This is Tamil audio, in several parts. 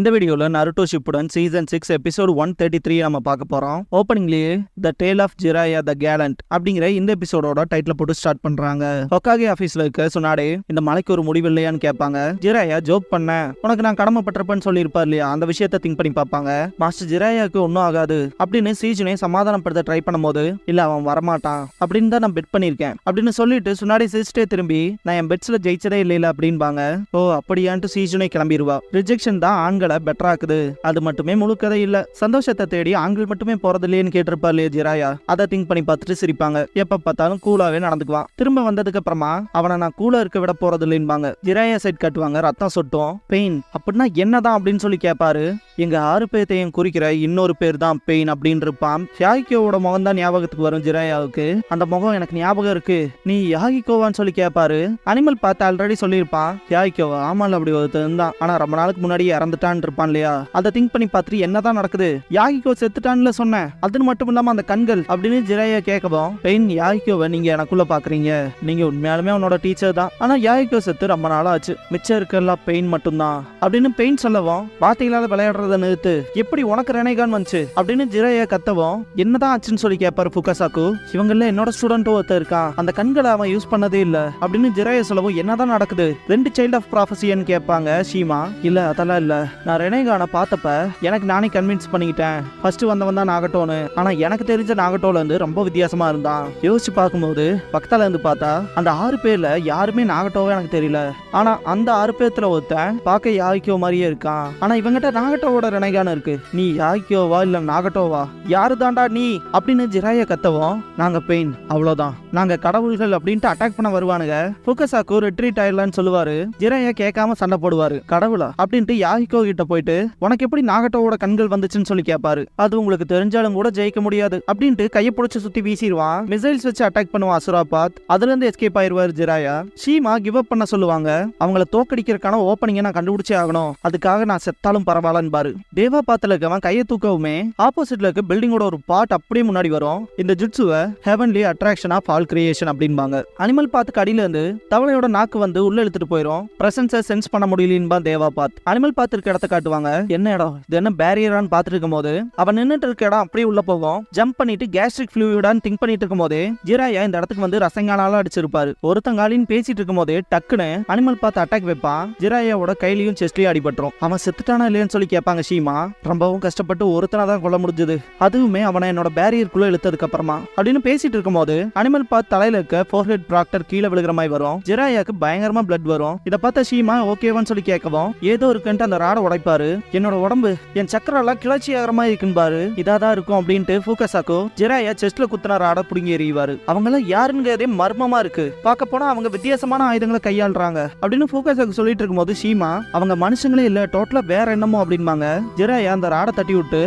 இந்த வீடியோல நருட்டோ ஷிப்புடன் சீசன் 6 எபிசோட் 133 நம்ம பார்க்க போறோம். ஓப்பனிங்லயே the tale of Jiraiya the gallant அப்படிங்கிற இந்த எபிசோடோட டைட்டில் போட்டு ஸ்டார்ட் பண்றாங்க. ஹொக்காகே ஆபீஸ்ல இருக்க சுனாடே இந்த மலைக்கு ஒரு முடிவு இல்லையான்னு கேட்பாங்க. ஜிராயா ஜோக் பண்ண உனக்கு நான் கடமைப்பட்டிருப்பேன்னு சொல்லியிருப்பார் இல்லையா, அந்த விஷயத்த திங்க் பண்ணி பார்ப்பாங்க. மாஸ்டர் ஜிராயாவுக்கு ஒன்னும் ஆகாது அப்படின்னு சீஜனை சமாதானப்படுத்த ட்ரை பண்ணும்போது இல்ல அவன் வரமாட்டான் அப்படின்னு தான் நான் பெட் பண்ணிருக்கேன் அப்படின்னு சொல்லிட்டு சுனாடே சிரிச்சிட்டே திரும்பி நான் என் பெட்ஸ்ல ஜெயிச்சதே இல்லையில அப்படின்பாங்க. ஓ அப்படியான்ட்டு சீஜனை கிளம்பிடுவா. ரிஜெக்ஷன் தான் ஆண்களை பெட்டர் ஆக்குது, அது மட்டுமே முழு கதை இல்ல, சந்தோஷத்தை தேடி ஆண்கள் மட்டுமே போறது இல்லையேன்னு கேட்டிருப்பா இல்லையா ஜிராயா. அதை திங்க் பண்ணி பார்த்துட்டு சிரிப்பாங்க. எப்ப பார்த்தாலும் கூலாவே நடந்துக்குவான். திரும்ப வந்ததுக்கு அப்புறமா அவனை நான் கூலா இருக்க விட போறது இல்லைன்பாங்க. ஜிராயா சைட் காட்டுவாங்க. ரத்தம் சொட்டும். பெயின் அப்படின்னா என்னதான் அப்படின்னு சொல்லி கேட்பாரு. எங்க 6 பேர்த்தையும் குறிக்கிற இன்னொரு பேர் தான் பெயின் அப்படின்னு இருப்பான். யாகிக்கோவோட முகம் தான் ஞாபகத்துக்கு வரும் ஜிராயாவுக்கு. அந்த முகம் எனக்கு ஞாபகம் இருக்கு, நீ யாகிக்கோவான்னு சொல்லி கேட்பாரு. அனிமல் பார்த்து ஆல்ரெடி சொல்லியிருப்பான் யாகிக்கோவா. ஆமால அப்படி ஒருத்தன் தான், ஆனா ரொம்ப நாளுக்கு முன்னாடி இறந்துட்டான் இருப்பான் இல்லையா. அதை திங்க் பண்ணி பார்த்துட்டு என்னதான் நடக்குது, யாகிக்கோ செத்துட்டான்னு சொன்னேன், அது மட்டும் இல்லாம அந்த கண்கள் அப்படின்னு ஜிராயா கேட்கவும் பெயின் யாகிக்கோவை நீங்க எனக்குள்ள பாக்குறீங்க, நீங்க உண்மையாலுமே அவனோட டீச்சர் தான், ஆனா யாகிக்கோ செத்து ரொம்ப நாளா ஆச்சு, மிச்சம் இருக்கெல்லாம் பெயின் மட்டும்தான் அப்படின்னு பெயின் சொல்லவும் வார்த்தைகளால விளையாடுறத நிறுத்து, எப்படி உனக்கு ரெனைகான் வந்துச்சு அப்படின்னு ஜிராயா கத்தவும் என்னதான் ஆச்சுன்னு சொல்லி கேட்பாரு ஃபுகாசாக்கு. இவங்கள என்னோட ஸ்டூடெண்ட் ஒருத்தர் இருக்கான், அந்த கண்களை அவன் யூஸ் பண்ணதே இல்ல அப்படின்னு ஜிராயா சொல்லவும் என்னதான் நடக்குது, 2 சைல்ட் ஆஃப் ப்ராஃபஸின்னு கேட்பாங்க ஷீமா. இல்ல அதெல்லாம் இல்ல, நான் ரெனைகானை பார்த்தப்ப எனக்கு நானே கன்வின்ஸ் பண்ணிக்கிட்டேன் ஃபர்ஸ்ட் வந்தவன் தான் நாகட்டோன்னு, ஆனா எனக்கு தெரிஞ்ச நாகட்டோல இருந்து ரொம்ப வித்தியாசமா இருந்தான். யோசிச்சு பார்க்கும்போது பக்கத்துல இருந்து பார்த்தா அந்த 6 பேர்ல யாருமே நாகட்டோவே எனக்கு தெரியல, ஆனா அந்த 6 பேர்த்துல ஒருத்தன் பார்க்க யாகிக்கோ மாதிரியே இருக்கான், ஆனா இவங்கிட்ட நாகட்டோவோட ரெனைகான் இருக்கு, நீ யாகிக்கோவா இல்ல நாகட்டோவா, யாரு தாண்டா நீ அப்படின்னு ஜிராயா கத்தவும் நாங்க பெயின் அவ்வளவுதான், நாங்க கடவுள்கள் அப்படின்ட்டு அட்டாக் பண்ண வருவானுங்க. ஃபுகாசாக்கு ரிட்ரீட் ஆயிடலான்னு சொல்லுவாரு. ஜிராயா கேட்காம சண்டை போடுவாரு. கடவுளா அப்படின்ட்டு யாகிக்கோ கிட்ட போயிட்டு உனக்கு எப்படி நாகட்டோவோட கண்கள் வந்துச்சுன்னு சொல்லி கேட்பாரு. அது உங்களுக்கு தெரிஞ்சாலும் கூட ஜெயிக்க முடியாது அப்படின்ட்டு கையை பிடிச்சு சுத்தி வீசிடுவான். மிசைல்ஸ் வச்சு அட்டாக் பண்ணுவான் அசுராபாத். அதுல இருந்து எஸ்கேப் ஆயிருவாரு ஜிராயா. ஷீமா கிவ் அப் பண்ண சொல்லுவாங்க. அவங்கள தோக்கடிக்கிறதுக்கான ஓப்பனிங்கை நான் கண்டுபிடிச்சே ஆகணும், அதுக்காக நான் செத்தாலும் பரவாயில்லன்னு பாரு. தேவா பாத்துல இருக்கவன் கையை தூக்கவுமே ஆப்போசிட்ல இருக்க பில்டிங்கோட ஒரு பார்ட் அப்படியே முன்னாடி வரும். இந்த ஜுட்சுவை heavenly attraction of all creation அப்படின்பாங்க. அனிமல் பாத்துக்கு அடியில இருந்து தவளையோட நாக்கு வந்து உள்ள இழுத்துட்டு போயிடும். பிரசன்ஸை சென்ஸ் பண்ண முடியலன்பா தேவா பாத். அனிமல் பாத்து இருக்க இடத்த காட்டுவாங்க. என்ன இடம் இது, என்ன பேரியரான்னு பாத்துட்டு இருக்கும் போது அவன் நின்னுட்டு இருக்க இடம் அப்படியே உள்ள போகும். ஜம்ப் பண்ணிட்டு கேஸ்ட்ரிக் ஃப்ளூயிடான்னு திங்க் பண்ணிட்டு இருக்கும் போதே ஜிராயா இந்த இடத்துக்கு வந்து ரசங்காலால அடிச்சிருப்பாரு. ஒருத்தங்காலின்னு பேசிட்டு இருக்கும் போதே டக்குன்னு அனிமல் பார்த்து அட்டாக் வைப்பான். ஜிராயாவோட கையிலையும் செஸ்ட்லயும் அடிபட்டுரும். அவன் செத்துட்டானா இல்லையான்னு சொல்லி கேட்பாங்க ஷீமா. ரொம்பவும் கஷ்டப்பட்டு ஒருத்தனை தான் கொல்ல முடிஞ்சது, அதுவுமே அவனை என்னோட பேரியருக்குள்ள இழுத்ததுக்கு அப்புறமா அப்படின்னு பேசிட்டு இருக்கும் போது அனிமல் பார்த்து தலையில இருக்க ஃபோர்ஹெட் ப்ராக்டர் கீழே விழுகிற மாதிரி வரும். ஜிராயாக்கு பயங்கரமா பிளட் வரும். இதை பார்த்த ஷீமா ஓகேவான்னு சொல்லி கேட்கவும் ஏதோ இருக்குன்ட்டு அந்த ராடை உடைப்பாரு. என்னோட உடம்பு என் சக்கரெல்லாம் கிளர்ச்சி ஆகிற மாதிரி இருக்குன்னு பாரு, இதாதான் இருக்கும் அப்படின்ட்டு ஃபுகாசாக்கு ஜிராயா செஸ்ட்ல குத்துன ராடை புடுங்கி எறிவாரு. அவங்கள யாருங்கிறதே மர்மமா இருக்கு, பார்க்க போனா அவங்க வித்தியாசமான ஆயுதங்களை கையாளுறாங்க அப்படின்னு ஃபுகாசாக்கு சொல்லிட்டு இருக்கும் போது ஷீமா அவங்க மனுஷங்களே இல்ல டோட்டலா வேற என்னமோ அப்படின்பாங்க. ஜிராயா அந்த ராடை தட்டி விட்டு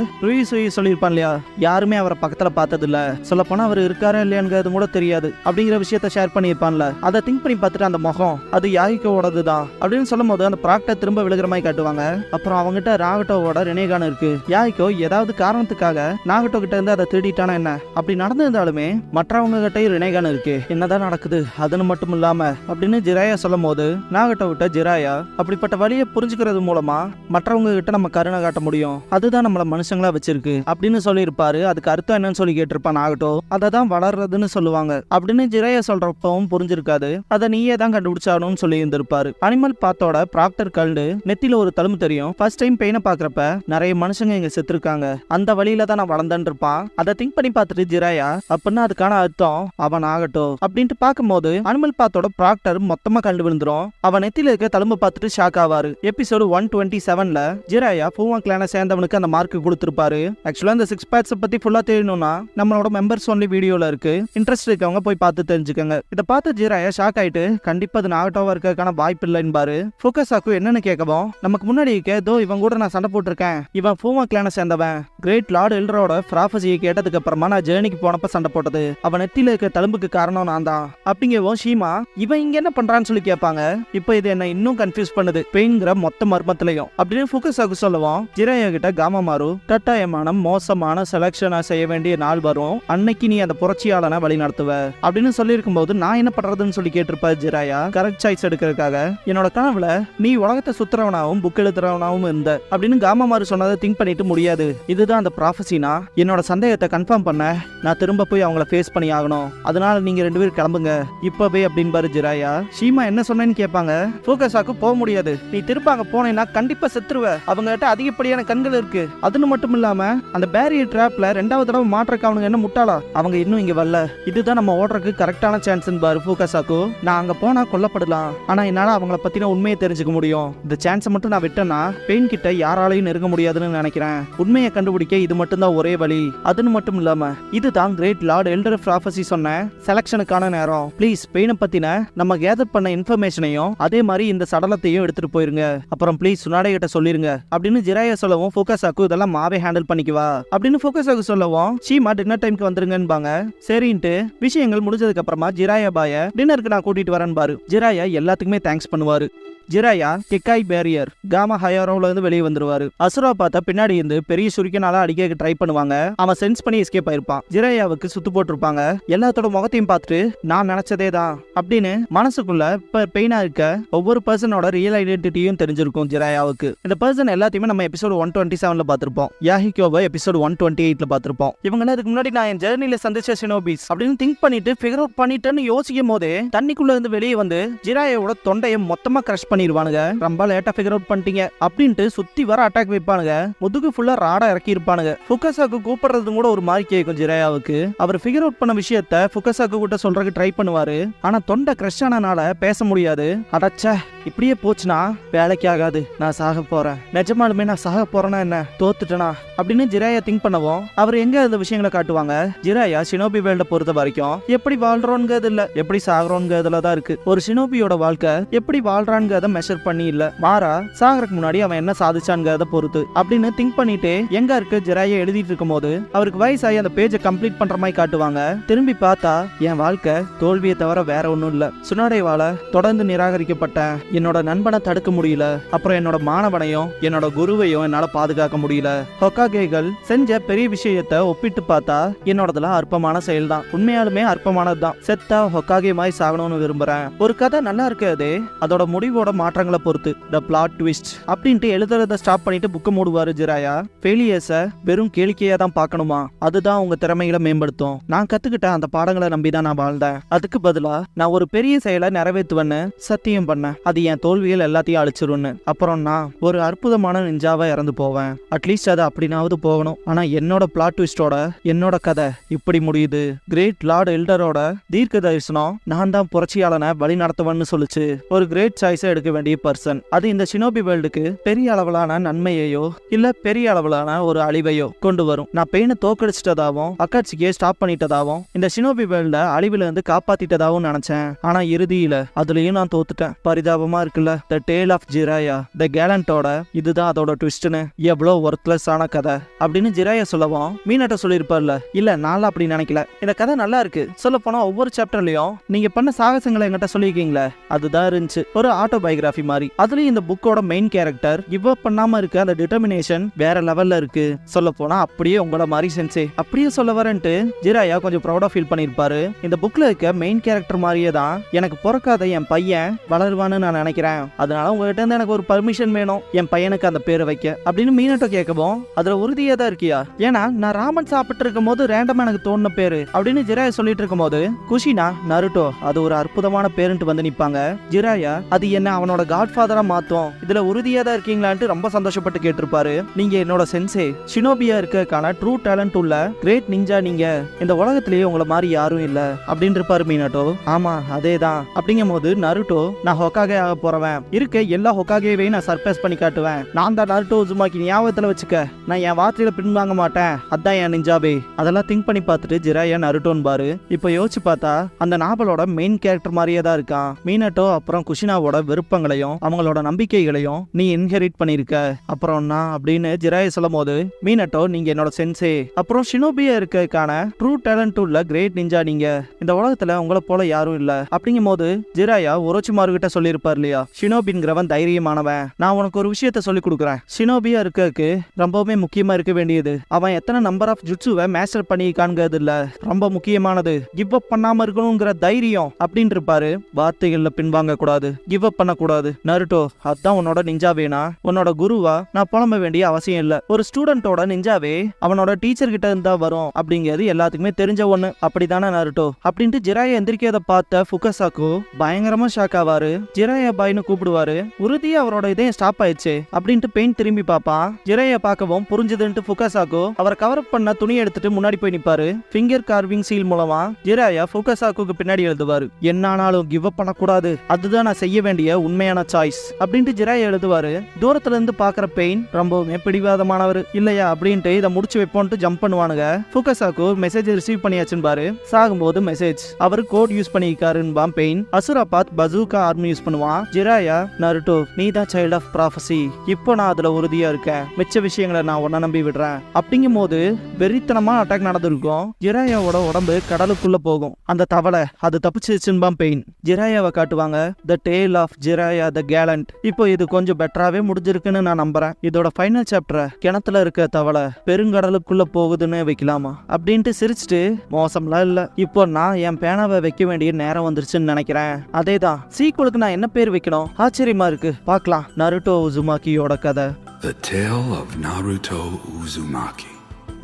சொல்லியிருப்பான் இல்லையா, யாருமே அவரை பக்கத்துல பார்த்தது இல்ல, சொல்ல போனா அவர் இருக்காரா இல்லையாங்கிறது கூட தெரியாது அப்படிங்கிற விஷயத்த ஷேர் பண்ணியிருப்பான்ல, அதை திங்க் பண்ணி பார்த்துட்டு அந்த முகம் அது யாகிக்கோவோடது தான் அப்படின்னு சொல்லும் போது அந்த ப்ராக்டர் திரும்ப விழுகிற மாதிரி காட்டுவாங்க. அப்புறம் அவங்ககிட்ட நாகட்டோவோட ரெனேகான் இருக்கு. யாகிக்கோ ஏதாவது காரணத்துக்காக நாகட்டோ கிட்ட இருந்து அதை திருடிட்டானா என்ன, அப்படி நடந்திருந்தாலுமே மற்றவங்க கிட்டையும் ரெனேகான் இருக்கு, என்னதான் நடக்குது அதுன்னு மட்டும் இல்லாம அப்படின்னு ஜிராயா சொல்லும் போது நாகட்டோ கிட்ட ஜிராயா அப்படிப்பட்ட வழியை புரிஞ்சுக்கிறது மூலமா மற்றவங்க கிட்ட நம்ம கருணை காட்ட முடியும், அதுதான் நம்மள மனுஷங்களா வச்சிருக்கு அப்படின்னு சொல்லியிருப்பாரு. அதுக்கு அர்த்தம் என்னன்னு சொல்லி கேட்டிருப்பான் நாகட்டோ. அதை தான் வளர்றதுன்னு சொல்லுவாங்க அப்படின்னு ஜிராயா சொல்றப்பவும் புரிஞ்சிருக்காது, அதை நீயே தான் கண்டுபிடிச்சானும் சொல்லி இருந்திருப்பாரு. அனிமல் பாத்தோட ப்ராக்டர் கல்டு நெத்தில ஒரு தழும்பு தெரியும். ஃபர்ஸ்ட் டைம் பெயினை பாக்குறப்ப நிறைய மனுஷங்க இங்க செத்துருக்காங்க, அந்த வழியில தான் நான் வளர்ந்தேன் இருப்பான். அதை திங்க் பண்ணி பார்த்துட்டு ஜிராயா அப்படின்னா அதுக்கான அர்த்தம் அவன் ஆகட்டும் அப்படின்ட்டு பார்க்கும்போது அனிமல் பாத்தோட ப்ராக்டர் மொத்தமா கண்டு விழுந்துரும். அவன் நெத்தில இருக்க தழும்பு பார்த்துட்டு ஷாக் ஆவாரு. எபிசோடு 127ல ஜிராயா ஃபூவா கிளானை சேர்ந்தவனுக்கு அந்த மார்க் கொடுத்திருப்பாரு. ஆக்சுவலா இந்த 6 பேட்ஸ் பத்தி ஃபுல்லா தெரியணும்னா நம்மளோட மெம்பர்ஸ் ஒன்லி வீடியோல இருக்கு, இன்ட்ரெஸ்ட் இருக்கவங்க போய் பார்த்து தெரிஞ்சுக்கங்க. இதை பார்த்து ஜிராயா ஷாக் ஆயிட்டு கண்டிப்பா அது நாகட்டோவா இருக்கான வாய்ப்பு இல்லைன்பாரு. ஃபுகாசாக்கு என்னன்னு கேட்கவும் நமக்கு முன்னாடி இருக்க இவன் கூட நான் சண்டை போட்டிருக்கேன், இவன் ஃபூவா கிளானை சேர்ந்தவன், கிரேட் லார்ட் எல்ரோட ப்ராஃபஸியை கேட்டதுக்கு அப்புறமா நான் ஜேர்னிக்கு போனப்ப சண்டை போட்டது, அவன் நெத்தில இருக்க தழும்புக்கு காரணம் நான் தான் அப்படிங்கவும் ஷீமா இவன் இங்க என்ன பண்றான்னு சொல்லி கேட்பாங்க. இப்போ இது என்ன இன்னும் கன்ஃபியூஸ் பண்ணுது பெயின்ங்கிற மொத்த மர்மத்திலையும் அப்படின்னு ஃபுகாசாக்கு சொல்லுவோம். ஜிராயா கிட்ட காமாமாரு கட்டாயமான மோசமான செலக்ஷனா செய்ய வேண்டிய நாள் வரும், அன்னைக்கு நீ அந்த புரட்சியாளனை வழி நடத்துவ அப்படின்னு சொல்லியிருக்கும் போது நான் என்ன பண்றதுன்னு சொல்லி கேட்டிருப்பாரு ஜிராயா. கரெக்ட் சாய்ஸ் எடுக்கிறதுக்காக என்னோட கனவுல நீ உலகத்தை சுத்துறவனாவும் புக் எழுதுறவனா ஜிராயாவாவும் இருந்த அப்படின்னு காமாமாரு சொன்னதை திங்க் பண்ணிட்டு முடியாது. இதுதான் அந்த ப்ராஃபஸினா என்னோட சந்தேகத்தை கன்ஃபார்ம் பண்ண நான் திரும்ப போய் அவங்கள ஃபேஸ் பண்ணி ஆகணும். அதனால நீங்க 2 பேரும் கிளம்புங்க இப்பவே அப்படின்பாரு ஜிராயா. ஷீமா என்ன சொன்னேன்னு கேட்பாங்க. ஃபோகஸாக்கு போக முடியாது, நீ திரும்ப அங்க போனேன்னா கண்டிப்பா செத்துருவ. அவங்க கிட்ட அதிகப்படியான கண்கள் இருக்கு. அதுன்னு மட்டும் இல்லாம அந்த பேரியர் ட்ராப்ல 2வது தடவை மாற்றக்கு அவனுங்க என்ன முட்டாளா, அவங்க இன்னும் இங்க வரல. இதுதான் நம்ம ஓடுறதுக்கு கரெக்டான சான்ஸ் பாரு ஃபோகஸாக்கு. நான் அங்க போனா கொல்லப்படலாம், ஆனா என்னால அவங்கள பத்தின உண்மையை தெரிஞ்சுக்க முடியும். இந்த சான்ஸை மட்டும் நான் விட்டேன்னா பெயின் கிட்ட யாராலையும் நெருங்க முடியாதுன்னு நினைக்கிறேன். உண்மையை கண்டுபிடிக்க இது மட்டும் தான் ஒரே வழி. அதுன்னு மட்டும் இல்லாம இதுதான் கிரேட் லார்ட் எல்டர் ப்ராஃபஸி சொன்ன செலக்ஷனுக்கான நேரம். ப்ளீஸ் பெயினை பத்தின நம்ம கேதர் பண்ண இன்ஃபர்மேஷனையும் அதே மாதிரி இந்த சடலத்தையும் எடுத்துட்டு போயிருங்க. அப்புறம் ப்ளீஸ் சுனாடே கிட்ட சொல்லிருங்க அப்படின்னு ஜிராயா சொல்லவும் ஃபோகஸாக்கு இதெல்லாம் மாவே ஹேண்டில் பண்ணிக்குவா அப்படின்னு ஃபோகஸாக்கு சொல்லவும் ஷீமா டின்னர் டைம்க்கு வந்துருங்கன்பாங்க. சரின்ட்டு விஷயங்கள் முடிஞ்சதுக்கு அப்புறமா ஜிராயா பாய டின்னருக்கு நான் கூட்டிட்டு வரேன் பாரு. ஜிராயா எல்லாத்துக்குமே தேங்க்ஸ் பண்ணுவாரு. ஜிராயா கெக்காய் பேரியர் காமா ஹயாரோல இருந்து வெளியே வந்துருவாரு. அசுரா பார்த்தா பின்னாடி இருந்து பெரிய சுரிக்கனால அடிக்க ட்ரை பண்ணுவாங்க. அவன் சென்ஸ் பண்ணி எஸ்கேப் ஆயிருப்பான். ஜிராயாவுக்கு சுத்து போட்டிருப்பாங்க. எல்லாத்தோட முகத்தையும் பார்த்துட்டு நான் நினைச்சதே தான் அப்படின்னு மனசுக்குள்ள பெயினா இருக்க ஒவ்வொரு பர்சனோட ரியல் ஐடென்டிட்டியும் தெரிஞ்சிருக்கும் ஜிராயாவுக்கு. இந்த பர்சன் எல்லாத்தையுமே நம்ம எபிசோட் 127ல பார்த்திருப்போம். யாஹிகோவை எபிசோட் 128ல பார்த்திருப்போம். இவங்க இதுக்கு முன்னாடி நான் என் ஜெர்னில சந்திச்ச ஷினோபிஸ் அப்படின்னு திங்க் பண்ணிட்டு ஃபிகர் அவுட் பண்ணிட்டேன்னு யோசிக்கும் போதே தண்ணிக்குள்ள இருந்து வெளியே வந்து ஜிராயாவோட தொண்டையை மொத்தமா கிரஷ் பண்ணிடுவானுங்க. ரொம்ப லேட்டா ஃபிகர் அவுட் பண்ணிட்டீங்க அப்படின்ட்டு சுத்தி வர அட்டாக் வைப்பானுங்க. முதுகு ஃபுல்லா ராடா இறக்கி இருப்பானுங்க. ஃபுகஸாக்கு கூப்பிடுறது கூட ஒரு மாதிரி கேட்கும் ஜிராயாவுக்கு. அவர் ஃபிகர் அவுட் பண்ண விஷயத்த ஃபுகஸாக்கு கிட்ட சொல்றதுக்கு ட்ரை பண்ணுவாரு. ஆனா தொண்டை கிரஷ் ஆனனால பேச முடியாது. அடச்சே இப்படியே போச்சுனா வேலைக்கு ஆகாது, நான் சாக போறேன். நிஜமாலுமே நான் சாக போறேன்னா என்ன, தோத்துட்டேனா அப்படின்னு ஜிராயா திங்க் பண்ணவும் அவர் எங்க இந்த விஷயங்களை காட்டுவாங்க. ஜிராயா ஷினோபி வேல்ட பொறுத்த வரைக்கும் எப்படி வாழ்றோங்கிறது இல்ல, எப்படி சாகுறோங்கிறதுல தான் இருக்கு. ஒரு ஷினோபியோட வாழ்க்கை எப்படி வாழ்றான்ங்கிறத மெஷர் பண்ணி இல்ல, மாறா சாகறதுக்கு முன்னாடி அவன் என்ன சாதிச்சான்ங்கிறத பொறுத்து அப்படின்னு திங்க் பண்ணிட்டு எங்க இருக்கு ஜிராயா எழுதிட்டு இருக்கும் போது அவருக்கு வயசாகி அந்த பேஜை கம்ப்ளீட் பண்ற மாதிரி காட்டுவாங்க. திரும்பி பார்த்தா என் வாழ்க்கை தோல்வியை தவிர வேற ஒண்ணும் இல்ல. சுனாடேவால தொடர்ந்து நிராகரிக்கப்பட்டேன். என்னோட நண்பனை தடுக்க முடியல. அப்புறம் என்னோட மாணவனையும் என்னோட குருவையும் என்னால பாதுகாக்க முடியல. ஹொகாகேகள் செஞ்ச பெரிய விஷயத்தை ஒப்பிட்டு பார்த்தா என்னோடதுல அற்பமான செயல் தான். உண்மையாலுமே அற்பமானதுதான். செத்தா ஹொகாகே மாதிரி சாகணும்னு விரும்புறேன். ஒரு கதை நல்லா இருக்காது, அதோட முடிவோட மாற்றங்களை பொறுத்து. த பிளாட் ட்விஸ்ட் அப்படின்ட்டு எழுதுறத ஸ்டாப் பண்ணிட்டு புக்க மூடுவாரு ஜிராயா. ஃபெயிலியர்ஸை வெறும் கேளிக்கையா தான் பார்க்கணுமா, அதுதான் உங்க திறமைகளை மேம்படுத்தும். நான் கத்துக்கிட்ட அந்த பாடங்களை நம்பிதான் நான் வாழ்ந்தேன். அதுக்கு பதிலா நான் ஒரு பெரிய செயலை நிறைவேற்றுவேன்னு சத்தியம் பண்ணேன். அது என் தோல்விகள் எல்லாத்தையும் அழிச்சிருன்னு. அப்புறம் நான் ஒரு அற்புதமான நிஞ்சாவா இறந்து போவேன். அட்லீஸ்ட் அது அப்படினாவது போகணும். ஆனா என்னோட பிளாட் ட்விஸ்டோட என்னோட கதை இப்படி முடியுது. கிரேட் லார்ட் எல்டரோட தீர்க்க தரிசனம் நான் தான் புரட்சியாளனை வழி நடத்துவேன்னு சொல்லுச்சு. ஒரு கிரேட் சாய்ஸை எடுக்க வேண்டிய பர்சன். அது இந்த ஷினோபி வேர்ல்டுக்கு பெரிய அளவிலான நன்மையையோ இல்ல பெரிய அளவிலான ஒரு அழிவையோ கொண்டு வரும். நான் பெயினை தோக்கடிச்சிட்டதாவும் அக்காட்சிக்கே ஸ்டாப் பண்ணிட்டதாவும் இந்த ஷினோபி வேர்ல்ட அழிவுல இருந்து காப்பாத்திட்டதாவும் நினைச்சேன். ஆனா இறுதியில அதுலயும் நான் தோத்துட்டேன். பரிதாபமா இருக்குல்ல. த டேல் ஆஃப் ஜிராயா த கேலண்டோட இதுதான் அதோட ட்விஸ்ட்னு. எவ்வளவு ஒர்த்லெஸ் ஆன கதை அப்படின்னு ஜிராயா சொல்லவும் மீனாட்ட சொல்லியிருப்பார்ல, இல்ல நான் அப்படி நினைக்கல, இந்த கதை நல்லா இருக்கு. சொல்ல போனா ஒவ்வொரு சாப்டர்லயும் நீங்க பண்ண சாகசங்களை என்கிட்ட சொல்லியிருக்கீங்களே அதுதான் இருந்துச்சு. ஒரு ஆட்டோபயோகிராஃபி மாதிரி. அதுலயும் இந்த புக்கோட மெயின் கேரக்டர் கிவ் அப் பண்ணாம இருக்க அந்த டிட்டர்மினேஷன் வேற லெவல்ல இருக்கு. சொல்ல போனா அப்படியே உங்களோட மாதிரி சென்சே அப்படியே சொல்ல வரேன்ட்டு ஜிராயா கொஞ்சம் ப்ரௌடா ஃபீல் பண்ணிருப்பாரு. இந்த புக்ல இருக்க மெயின் கேரக்டர் மாதிரியே தான் எனக்கு பிறக்காத என் பையன் வளருவான்னு நான் நினைக்கிறேன். அதனால உங்ககிட்ட இருந்து எனக்கு ஒரு பர்மிஷன் வேணும் என் பையனுக்கு அந்த பேரை வைக்க அப்படின்னு மீனட்டோ கேட்கவும் அதுல உறுதியா தான் இருக்கியா, ஏன்னா நான் ராமன் சாப்பிட்டு இருக்கும் போது ரேண்டமா எனக்கு தோணுன பேரு அப்படின்னு ஜிராயா சொல்லிட்டு இருக்கும் போது குஷினா நருட்டோ அது ஒரு அற்புதமான பேருன்ட்டு வந்து நிப்பாங்க. ஜிராயா அது என்ன அவனோட காட்ஃபாதரா மாத்தும், இதுல உறுதியா தான் இருக்கீங்களான்ட்டு ரொம்ப சந்தோஷப்பட்டு கேட்டிருப்பாரு. நீங்க என்னோட சென்சே ஷினோபியா இருக்கக்கான ட்ரூ டேலண்ட் உள்ள கிரேட் நிஞ்சா, நீங்க இந்த உலகத்திலேயே உங்களை மாதிரி யாரும் இல்ல அப்படின்னு இருப்பாரு மீனாட்டோ. ஆமா அதேதான் அப்படிங்கும் போது நருட்டோ நான் ஹொகாகே ஆக போறவன், இருக்க எல்லா ஹொகாகேவையும் நான் சர்ப்ரைஸ் பண்ணி காட்டுவேன். நான் தான் நருட்டோ உசுமாக்கி ஞாபகத்துல வச்சுக்க, நான் என் வார்த்தையில பின்வாங்க மாட்டேன், அதான் என் நிஞ்சாவே. அதெல்லாம் திங்க் பண்ணி பார்த்துட்டு ஜிராயா நருட்டோன்னு பாரு. இப்ப யோசிச்சு பார்த்தா அந்த நாவலோட மெயின் கேரக்டர் மாதிரியே தான் இருக்கான். மீனாட்டோ அப்புறம் குஷினாவோட விருப்பங்களையும் அவங்களோட நம்பிக்கைகளையும் நீ இன்ஹெரிட் பண்ணிருக்க. அப்புறம் நான் அப்படின்னு ஜிராயா சொல்லும் போது மீனாட்டோ நீங்க என்னோட சென்சே, அப்புறம் ஷினோபியா இருக்கக்கான ட்ரூ டேலண்ட் உள்ள கிரேட் நிஞ்சா, நீங்க இந்த உலகத்துல உங்களை போல யாரும் இல்ல அப்படிங்கும் போது ஜிராயா ஒரோச்சிமாரு கிட்ட சொல்லியிருப்பாரு, இருப்பார் இல்லையா, ஷினோபிங்கிறவன் தைரியமானவன். நான் உனக்கு ஒரு விஷயத்த சொல்லி கொடுக்குறேன். ஷினோபியா இருக்கக்கு ரொம்பவுமே முக்கியமா இருக்க வேண்டியது அவன் எத்தனை நம்பர் ஆஃப் ஜுட்சுவை மேஸ்டர் பண்ணிக்கான்றது இல்ல, ரொம்ப முக்கியமானது கிவ் அப் பண்ணாம இருக்கணுங்கிற தைரியம் அப்படின்னு இருப்பாரு. வார்த்தைகள்ல பின்வாங்க கூடாது, கிவ் அப் பண்ண கூடாது. நருட்டோ, அதான் உன்னோட நிஞ்சா வேணா, உன்னோட குருவா நான் புலம்ப வேண்டிய அவசியம் இல்ல. ஒரு ஸ்டூடெண்டோட நிஞ்சாவே அவனோட டீச்சர் கிட்ட இருந்தா வரும் அப்படிங்கிறது எல்லாத்துக்குமே தெரிஞ்ச ஒண்ணு. அப்படித்தானே நருட்டோ அப்படின்ட்டு ஜிராயா எந்திரிக்கிறத பார்த்த ஃபுகசாக்கு பயங்கரமா ஷாக் ஆவாரு. ஜிராயா பாய்னு கூப்பிடுவாரு. உறுதியா அவரோட இதே ஸ்டாப் ஆயிடுச்சு அப்படின்ட்டு பெயின் திரும்பி பாப்பா. ஜிராயா பார்க்கவும் புரிஞ்சதுன்ட்டு ஃபுகசாக்கு அவரை கவர் பண்ண துணி எடுத்துட்டு முன்னாடி போய் நிப்பாரு. ஃபிங்கர் கார்விங் சீல் மூலமா ஜிராயா ஃபுகசாக்கு பின்னாடி எழுதுவாரு. என்ன ஆனாலும் கிவ் அப் பண்ணக்கூடாது, அதுதான் நான் செய்ய வேண்டிய உண்மையான சாய்ஸ் அப்படின்ட்டு ஜிராயா எழுதுவாரு. தூரத்துல இருந்து பாக்குற பெயின் ரொம்பவுமே பிடிவாதமானவர் இல்லையா அப்படின்ட்டு இதை முடிச்சு வைப்போன்ட்டு ஜம்ப் பண்ணுவானுங்க. ஃபுகசாக்கு மெசேஜ் ரிசீவ் பண்ணியாச்சுன்னு பாரு. சாகும்போது மெசேஜ் அவர் கோட் யூஸ் பண்ணிருக்காருன்னு Pain. Asura Path bazooka army use பண்ணுவான். ஜிராயா, நருட்டோ நீ தான் சைல்ட் ஆஃப் ப்ராஃபசி, இப்போ நான் அதுல உறுதியா இருக்கேன், மிச்ச விஷயங்களை நான் உன்ன நம்பி விடுறேன் அப்படிங்கும் போது வெறித்தனமா அட்டாக் நடந்திருக்கும். ஜிராயாவோட உடம்பு கடலுக்குள்ள போகும். அந்த தவளை அது தப்பிச்சிருச்சுன்னு பெயின். ஜிராயாவை காட்டுவாங்க. The tale of Jiraiya the gallant. இப்போ இது கொஞ்சம் பெட்டராவே முடிஞ்சிருக்குன்னு நான் நம்புறேன். இதோட ஃபைனல் சாப்டர் கிணத்துல இருக்க தவளை பெருங்கடலுக்குள்ள போகுதுன்னு வைக்கலாமா அப்படின்ட்டு சிரிச்சுட்டு, மோசம்லாம் இல்ல, இப்போ நான் என் பேனாவை வைக்க வேண்டிய நேரம் வந்துருச்சுன்னு நினைக்கிறேன். அதேதான், சீக்குவலுக்கு நான் என்ன பேர் வைக்கணும் ஆச்சரியமா இருக்கு, பார்க்கலாம். நருட்டோ உசுமாக்கியோட கதை. The Tale of Naruto Uzumaki.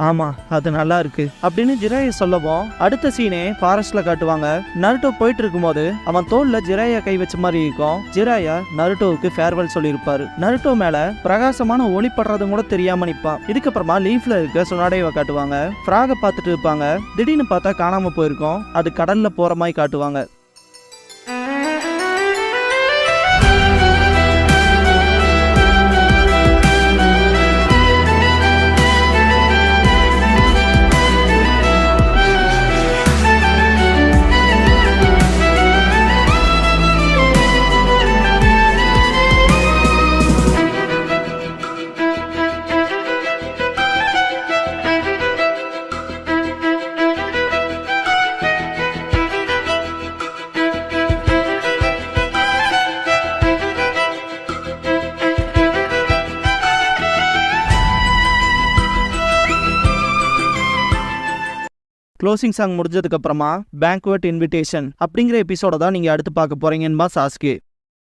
ஆமா, அது நல்லா இருக்கு அப்படின்னு ஜிராயா சொல்லவும் அடுத்த சீனே ஃபாரஸ்ட்ல காட்டுவாங்க. நருட்டோ போயிட்டு இருக்கும்போது அவன் தோல்ல ஜிராயா கை வச்ச மாதிரி இருக்கும். ஜிராயா நருட்டோவுக்கு ஃபேர்வெல் சொல்லியிருப்பாரு. நருட்டோ மேல பிரகாசமான ஒளி படுறதும் கூட தெரியாம நிப்பான். இதுக்கப்புறமா லீஃப்ல இருக்க சுனாடேவை காட்டுவாங்க. ஃப்ராக பார்த்துட்டு இருப்பாங்க. திடீர்னு பார்த்தா காணாம போயிருக்கும். அது கடல்ல போற மாதிரி காட்டுவாங்க. க்ளோசிங் சாங் முடிஞ்சதுக்கு அப்புறமா பேங்க்வெட் இன்விடேஷன் அப்படிங்கிற எபிசோட தான் நீங்க அடுத்து பார்க்க போறீங்கன்னு சாஸ்கே.